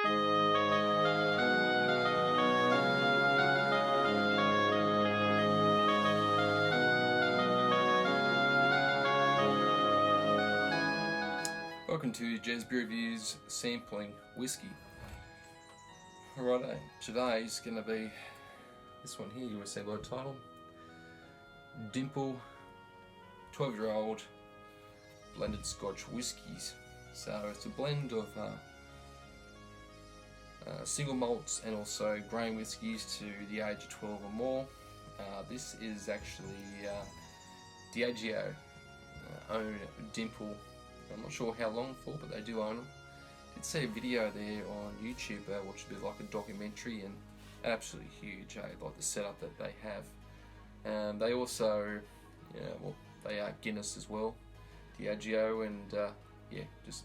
Welcome to Jez Beer Reviews Sampling Whiskey. Righto, today's going to be this one here. You want to say by the title? Dimple 12-year-old blended Scotch whiskies. So it's a blend of single malts and also grain whiskies to the age of 12 or more. This is actually Diageo own Dimple. I'm not sure how long for, but they do own them. I did see a video there on YouTube, which would be like a documentary, and absolutely huge. Like the setup that they have. They also, they are Guinness as well, Diageo, and just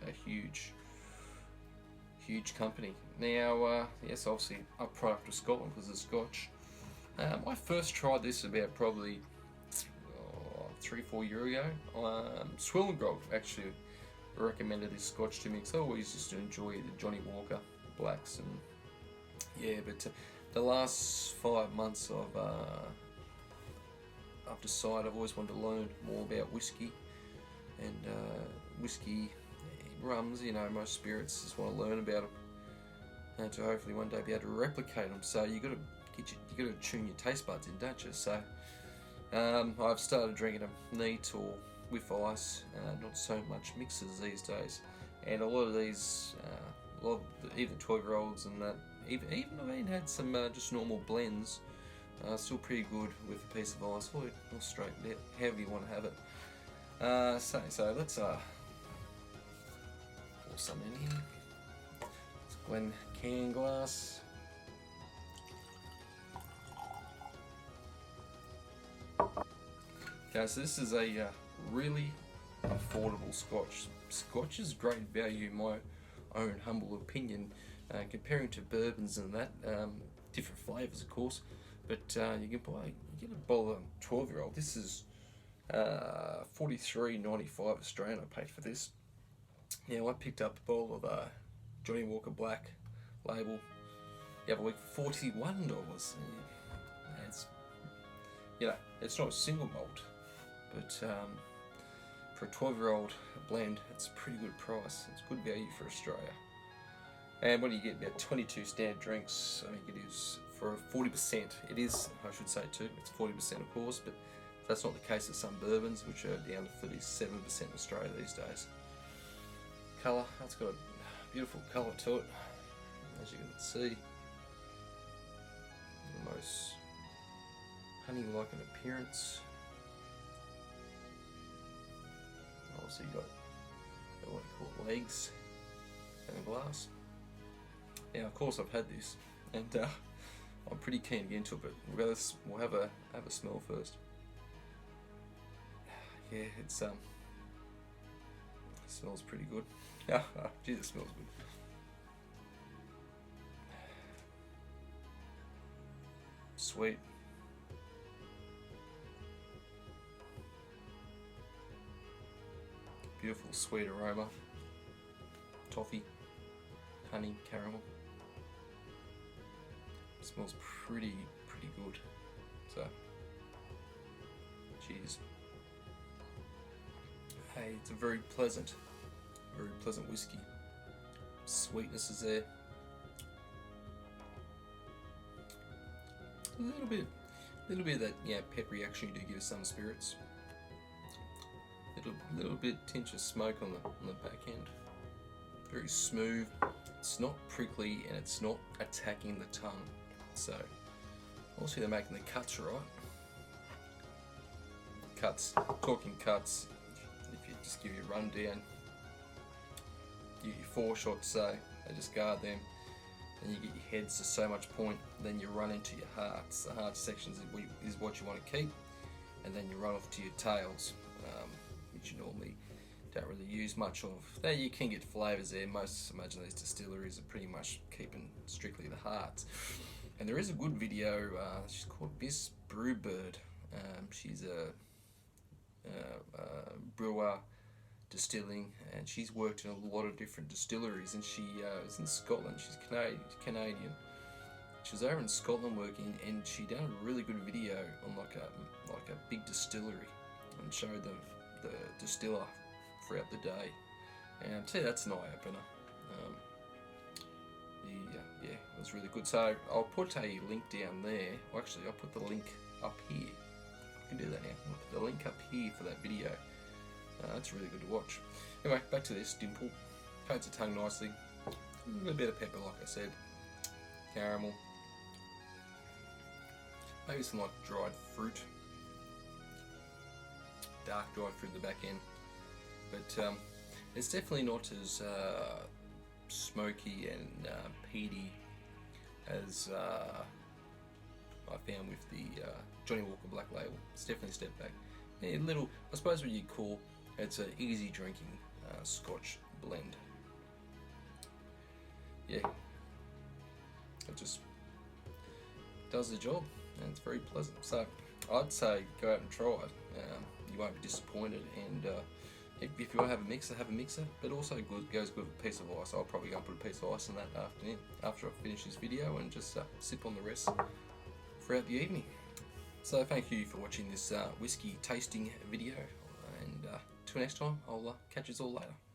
a huge company. Now, yes, obviously a product of Scotland because it's Scotch. I first tried this about probably 3-4 years ago. Swillengrog actually recommended this Scotch to me because I always used to enjoy the Johnny Walker blacks, and but the last 5 months I've decided I've always wanted to learn more about whiskey and whiskey rums. Most spirits, just want to learn about them and to hopefully one day be able to replicate them. So you got to tune your taste buds in, don't you? So I've started drinking them neat or with ice, not so much mixers these days. And a lot of these, even 12-year-olds and that, even I've even had some just normal blends, still pretty good with a piece of ice or straight, however you want to have it. So let's pour some in here. It's a Glen can glass. Okay, so this is a really affordable Scotch. Scotch is great value in my own humble opinion, comparing to bourbons and that. Different flavours, of course, but you get a bottle of 12-year-old. This is $43.95 Australian. I paid for this. Now I picked up a bottle of Johnny Walker Black label the other week for $41. It's not a single malt, but for a 12-year-old blend, it's a pretty good price. It's good value for Australia. And what do you get? About 22 standard drinks. I think it is for 40%. It is, I should say too, it's 40% of course, but that's not the case of some bourbons, which are down to 37% in Australia these days. Colour, it's got a beautiful colour to it, as you can see. Almost honey-like in appearance. Also, you got what you call legs and a glass. Now, of course, I've had this, and I'm pretty keen to get into it. But we'll have a smell first. Yeah, it smells pretty good. Geez, it smells good. Sweet. Beautiful sweet aroma. Toffee, honey, caramel. It smells pretty good. So, cheers. Hey, it's a very pleasant whiskey. Sweetness is there. A little bit of that peppery action you do give some spirits. Little bit tinge of smoke on the back end. Very smooth. It's not prickly and it's not attacking the tongue. So also they're making the cuts right. Talking cuts. If you just give you a rundown, you get 4 shots, so they just guard them. Then you get your heads to so much point, then you run into your hearts. The heart sections is what you want to keep, and then you run off to your tails, which you normally don't really use much of. There you can get flavours there. Most, imagine these distilleries are pretty much keeping strictly the hearts. And there is a good video, she's called Miss Brewbird. She's a brewer distilling, and she's worked in a lot of different distilleries, and she was in Scotland. She's Canadian. She was over in Scotland working, and she done a really good video on like a big distillery, and showed them the distiller throughout the day. And I'd say that's an eye opener. Yeah, it was really good. So I'll put a link down there. Well, actually, I'll put the link up here. I can do that now. I'll put the link up here for that video. That's really good to watch. Anyway, back to this. Dimple coats the tongue nicely. A little bit of pepper, like I said. Caramel. Maybe some like dried fruit. Dark dried fruit at the back end. But it's definitely not as smoky and peaty as I found with the Johnny Walker Black Label. It's definitely a step back. A little, I suppose what you'd call, it's an easy drinking Scotch blend. Yeah, it just does the job, and it's very pleasant. So I'd say go out and try it. You won't be disappointed, and if you want to have a mixer, but also goes good with a piece of ice. I'll probably go and put a piece of ice in that afternoon after I finish this video, and just sip on the rest throughout the evening. So thank you for watching this whiskey tasting video, and till next time, I'll catch you all later.